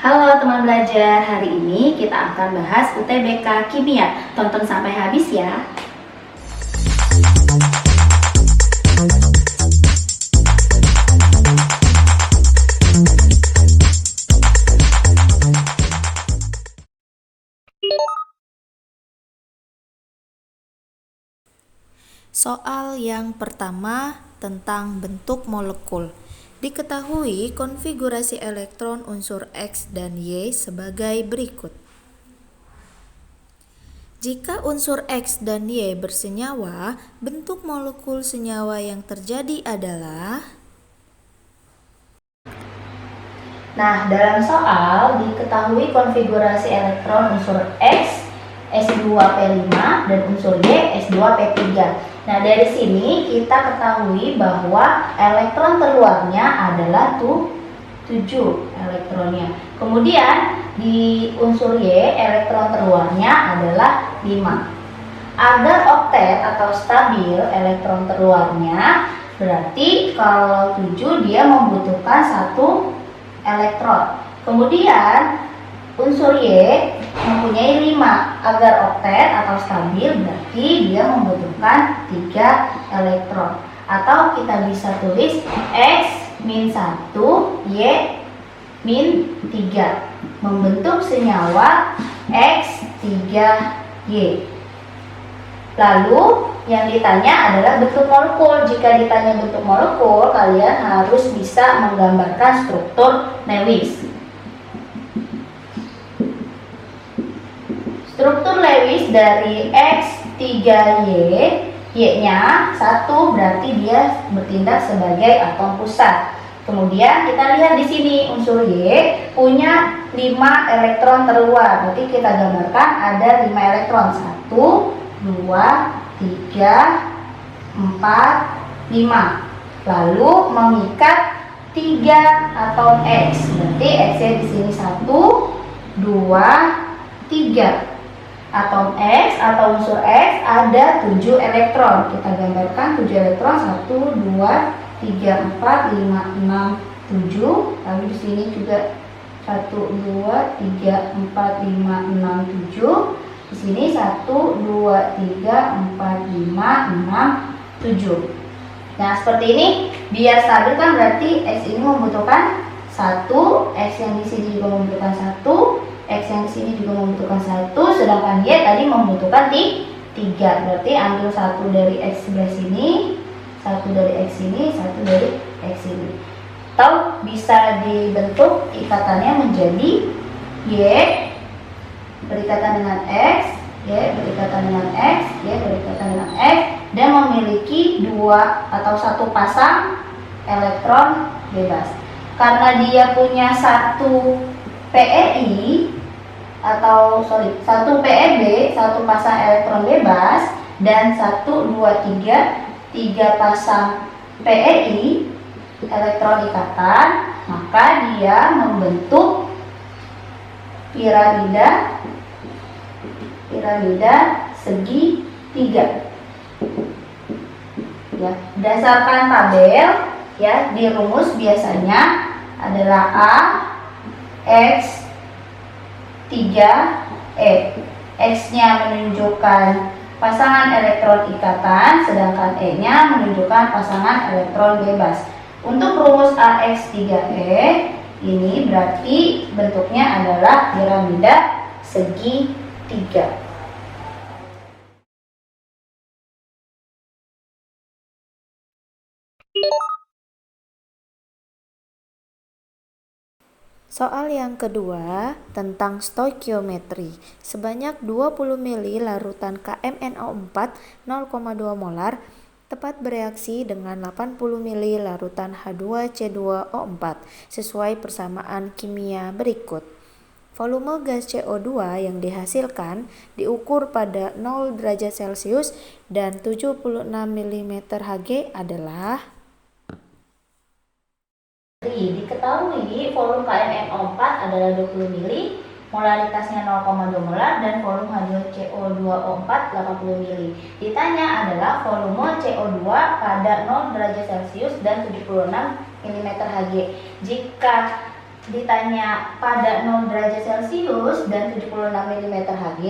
Halo teman belajar, hari ini kita akan bahas UTBK Kimia. Tonton sampai habis ya. Soal yang pertama tentang bentuk molekul. Diketahui konfigurasi elektron unsur X dan Y sebagai berikut. Jika unsur X dan Y bersenyawa, bentuk molekul senyawa yang terjadi adalah. Nah, dalam soal diketahui konfigurasi elektron unsur X S2P5 dan unsur Y S2P3. Nah, dari sini kita ketahui bahwa elektron terluarnya adalah 7 elektronnya. Kemudian di unsur Y elektron terluarnya adalah 5. Agar oktet atau stabil elektron terluarnya, berarti kalau 7 dia membutuhkan 1 elektron. Kemudian unsur Y mempunyai 5. Agar oktet atau stabil berarti dia membutuhkan 3 elektron. Atau kita bisa tulis X-1 Y-3 membentuk senyawa X3Y. Lalu yang ditanya adalah bentuk molekul. Jika ditanya bentuk molekul, kalian harus bisa menggambarkan struktur Lewis. Struktur Lewis dari X3Y, Y-nya 1 berarti dia bertindak sebagai atom pusat. Kemudian kita lihat di sini unsur Y punya 5 elektron terluar. Berarti kita gambarkan ada 5 elektron. 1, 2, 3, 4, 5. Lalu mengikat 3 atom X. Berarti X-nya di sini 1, 2, 3. Atom X atau unsur X ada 7 elektron. Kita gambarkan 7 elektron. 1, 2, 3, 4, 5, 6, 7. Lalu di sini juga 1, 2, 3, 4, 5, 6, 7. Di sini 1, 2, 3, 4, 5, 6, 7. Nah, seperti ini. Biar stabil kan berarti X ini membutuhkan 1, X yang di sini juga membutuhkan 1, X yang di sini juga membutuhkan 1, sedangkan Y tadi membutuhkan 3. Berarti ambil 1 dari X sebelah sini, 1 dari X sini, 1 dari X sini. Atau bisa dibentuk ikatannya menjadi Y berikatan dengan X, Y berikatan dengan X, Y berikatan dengan X, dan memiliki 2 atau 1 pasang elektron bebas. Karena dia punya 1 PeI atau 1 PeB, 1 pasang elektron bebas, dan 1, 2, 3 pasang PeI elektron ikatan, maka dia membentuk piramida segi 3. Ya, berdasarkan tabel ya, di rumus biasanya adalah A X 3E. X-nya menunjukkan pasangan elektron ikatan, sedangkan E-nya menunjukkan pasangan elektron bebas. Untuk rumus AX3E ini berarti bentuknya adalah piramida segi 3. Soal yang kedua tentang stoikiometri. Sebanyak 20 ml larutan KMnO4 0,2 molar tepat bereaksi dengan 80 ml larutan H2C2O4 sesuai persamaan kimia berikut. Volume gas CO2 yang dihasilkan diukur pada 0 derajat Celcius dan 76 mm Hg adalah. Diketahui volume KMnO4 adalah 20 ml, molaritasnya 0,2 molar, dan volume H2CO2O4 80 ml. Ditanya adalah volume CO2 pada 0 derajat Celcius dan 76 mm Hg. Jika ditanya pada 0 derajat Celcius dan 76 mm Hg,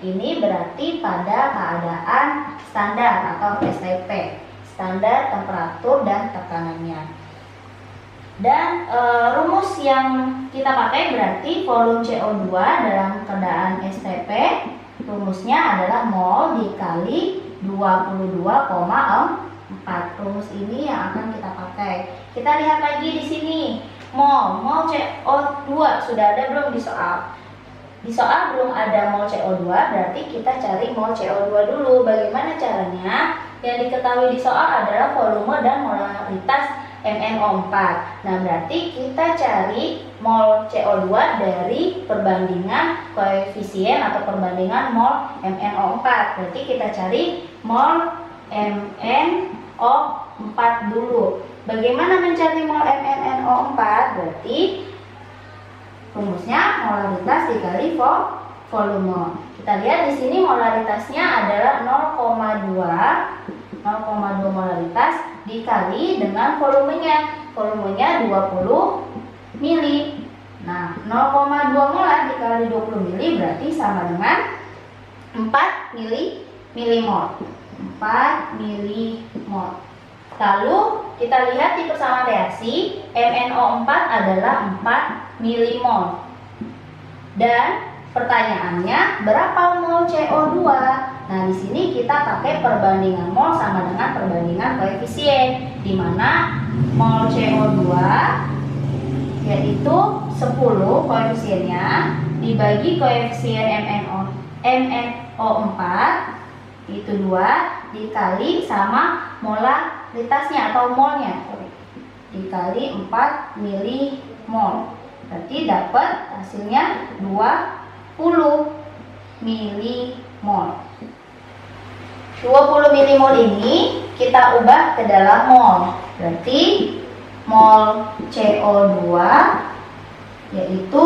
ini berarti pada keadaan standar atau STP, standar temperatur dan tekanannya. Dan rumus yang kita pakai berarti volume CO2 dalam keadaan STP, rumusnya adalah mol dikali 22,4. Rumus ini yang akan kita pakai. Kita lihat lagi di sini. Mol CO2 sudah ada belum di soal? Di soal belum ada mol CO2, berarti kita cari mol CO2 dulu. Bagaimana caranya? Yang diketahui di soal adalah volume dan molaritas MnO4. Nah, berarti kita cari mol CO2 dari perbandingan koefisien atau perbandingan mol MnO4. Berarti kita cari mol MnO4 dulu. Bagaimana mencari mol MnO4? Berarti rumusnya molaritas dikali volume. Kita lihat di sini molaritasnya adalah 0,2 molaritas dikali dengan volumenya. Volumenya 20 mili. Nah, 0,2 molar dikali 20 mili berarti sama dengan 4 milimol. 4 milimol. Lalu kita lihat di persamaan reaksi, MnO4 adalah 4 milimol. Dan pertanyaannya, berapa mol CO2? Nah, di sini kita pakai perbandingan mol sama dengan perbandingan koefisien, di mana mol CO2 yaitu 10 koefisiennya dibagi koefisien MnO4 itu 2 dikali sama molaritasnya atau molnya dikali 4 milimol. Berarti dapat hasilnya 20 milimol. 20 milimol ini kita ubah ke dalam mol. Berarti mol CO2 yaitu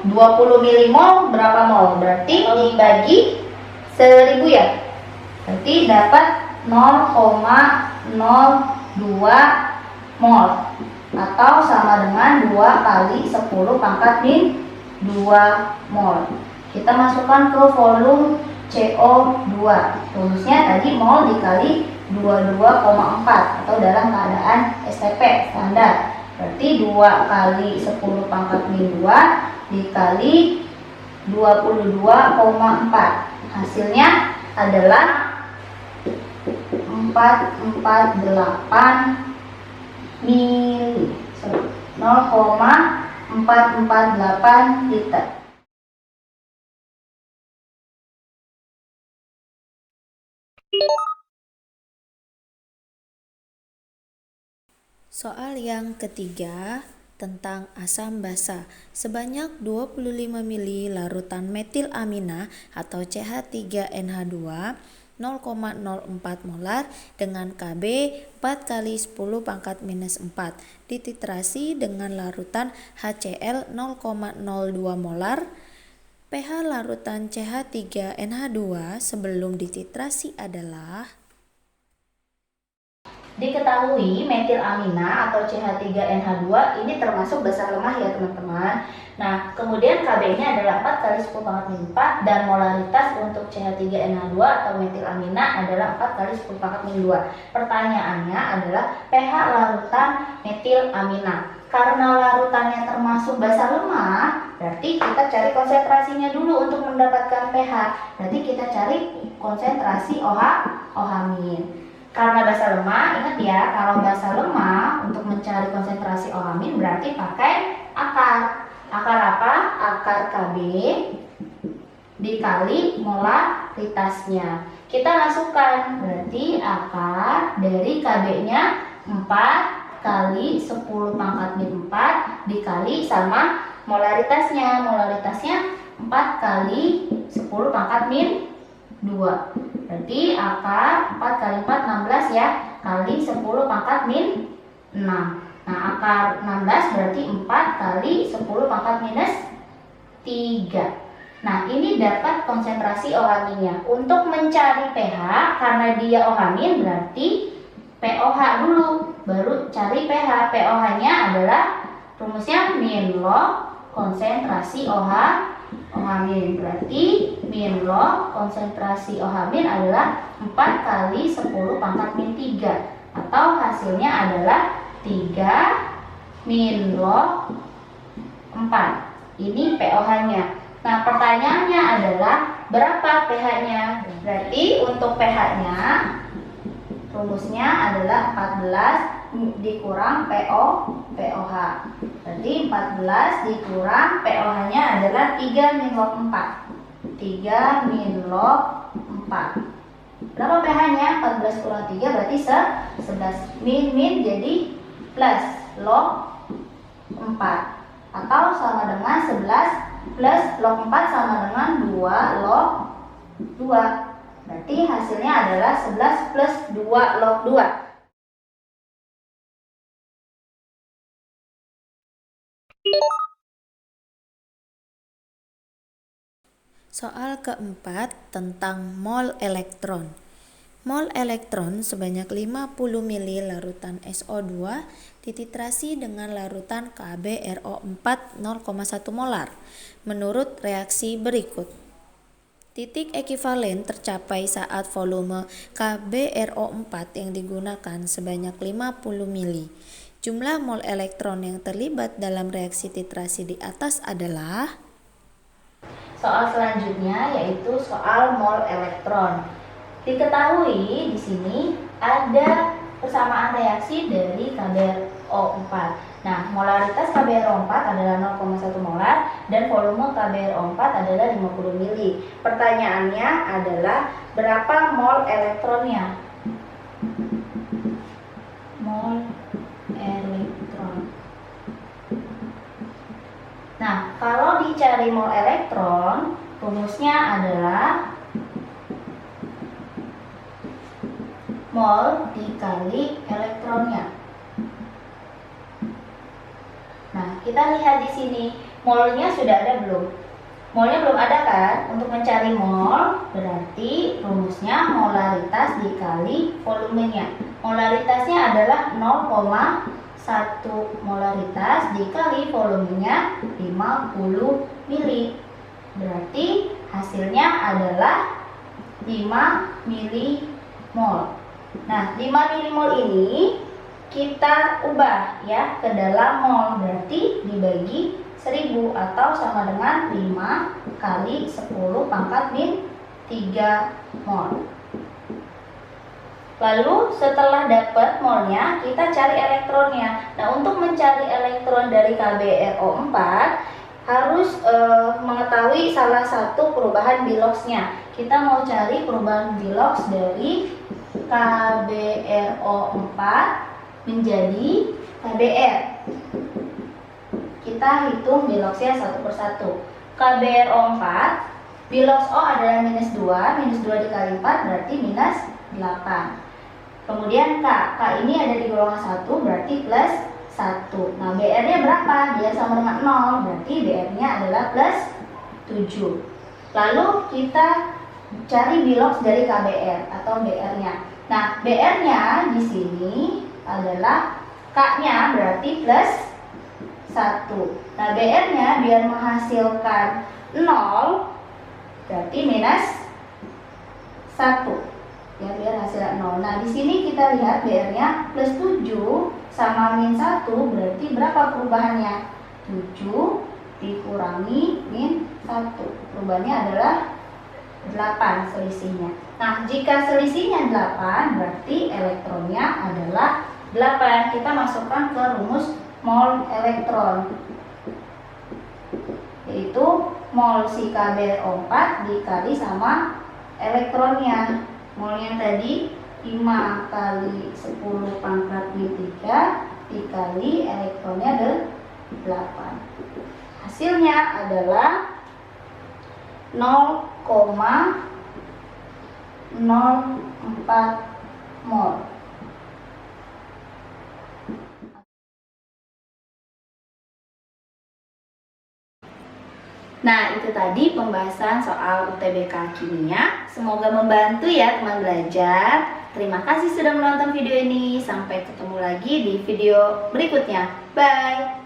20 milimol berapa mol? Berarti dibagi 1000 ya. Berarti dapat 0,02 mol atau sama dengan 2 kali 10 pangkat min 2 mol. Kita masukkan ke volume CO2. Rumusnya tadi mol dikali 22,4 atau dalam keadaan STP standar. Berarti 2 kali 10 pangkat min 2 dikali 22,4. Hasilnya adalah 448 mili. 0,448 liter. Soal yang ketiga tentang asam basa. Sebanyak 25 mili larutan metil amina atau CH3NH2 0,04 molar dengan Kb 4 kali 10 pangkat minus 4 dititrasi dengan larutan HCl 0,02 molar. pH larutan CH3NH2 sebelum dititrasi adalah. Diketahui metil amina atau CH3NH2 ini termasuk basa lemah ya teman-teman. Nah, kemudian Kb-nya adalah 4 kali 10 pangkat min 4 dan molaritas untuk CH3NH2 atau metil amina adalah 4 kali 10 pangkat min 2. Pertanyaannya adalah pH larutan metil amina. Karena larutannya termasuk basa lemah, berarti kita cari konsentrasinya dulu untuk mendapatkan pH. Berarti kita cari konsentrasi OH-min. Karena basa lemah, ingat ya, kalau basa lemah untuk mencari konsentrasi OH- berarti pakai akar. Akar apa? Akar Kb dikali molaritasnya. Kita masukkan, berarti akar dari Kb-nya 4 kali 10 pangkat min 4 dikali sama molaritasnya. Molaritasnya 4 kali 10 pangkat min 2. Berarti akar 4 kali 4 16 ya, kali 10 pangkat min 6. Nah, akar 16 berarti 4 kali 10 pangkat minus 3. Nah, ini dapat konsentrasi OH-nya. Untuk mencari pH, karena dia OH- berarti pOH dulu, baru cari pH. pOH-nya adalah rumusnya min log konsentrasi OH min. Berarti min log konsentrasi OH min adalah 4 kali 10 pangkat min 3. Atau hasilnya adalah 3 min log 4. Ini pOH-nya. Nah, pertanyaannya adalah berapa pH-nya? Berarti untuk pH-nya rumusnya adalah 14 dikurang pOH. Berarti 14 dikurang pOH-nya adalah 3 min log 4. 3 min log 4. Berapa pH-nya? 14 kurang 3 berarti 11. Min jadi plus log 4. Atau sama dengan 11 plus log 4 sama dengan 2 log 2. Berarti hasilnya adalah 11 plus 2 log 2. Soal keempat tentang mol elektron. Mol elektron sebanyak 50 mili larutan SO2 dititrasi dengan larutan KbRO4 0,1 molar menurut reaksi berikut. Titik ekivalen tercapai saat volume KbRO4 yang digunakan sebanyak 50 mili. Jumlah mol elektron yang terlibat dalam reaksi titrasi di atas adalah. Soal selanjutnya yaitu soal mol elektron. Diketahui di sini ada persamaan reaksi dari KbRO4. Nah, molaritas KbRO4 adalah 0,1 molar dan volume KbRO4 adalah 50 mili. Pertanyaannya adalah berapa mol elektronnya? Mol elektron. Nah, kalau dicari mol elektron, rumusnya adalah mol dikali elektronnya. Nah, kita lihat di sini, molnya sudah ada belum? Molnya belum ada kan? Untuk mencari mol, berarti rumusnya molaritas dikali volumenya. Molaritasnya adalah 0,1 molaritas dikali volumenya 50 mili. Berarti hasilnya adalah 5 milimol. Nah, 5 milimol ini kita ubah ya ke dalam mol, berarti dibagi 1000 atau sama dengan 5 kali 10 pangkat min 3 mol. Lalu setelah dapat molnya, kita cari elektronnya. Nah, untuk mencari elektron dari KbRO4 harus mengetahui salah satu perubahan biloxnya. Kita mau cari perubahan bilox dari KbRO4 menjadi KBr. Kita hitung biloxnya satu persatu. KbRO4, bilox O adalah -2 dikali 4 berarti -8. Kemudian K ini ada di golongan 1 berarti plus 1. Nah, Br-nya berapa? Dia sama dengan 0, berarti Br-nya adalah plus 7. Lalu kita cari bilox dari KBr atau Br-nya. Nah, Br-nya di sini adalah K-nya berarti plus 1. Nah, Br-nya biar menghasilkan 0 berarti minus 1. Ya, biar hasilnya 0. Nah, di sini kita lihat Br-nya plus 7 sama min 1 berarti berapa perubahannya? 7 dikurangi min 1. Perubahannya adalah 8 selisihnya. Nah, jika selisihnya 8 berarti elektronnya adalah 8. Kita masukkan ke rumus mol elektron, yaitu mol si KbRO4 dikali sama elektronnya. Molnya tadi 5 kali 10 pangkat min 3 dikali elektronnya 8. Hasilnya adalah 0,04 mol. Nah, itu tadi pembahasan soal UTBK Kimia. Semoga membantu ya teman belajar. Terima kasih sudah menonton video ini. Sampai ketemu lagi di video berikutnya. Bye!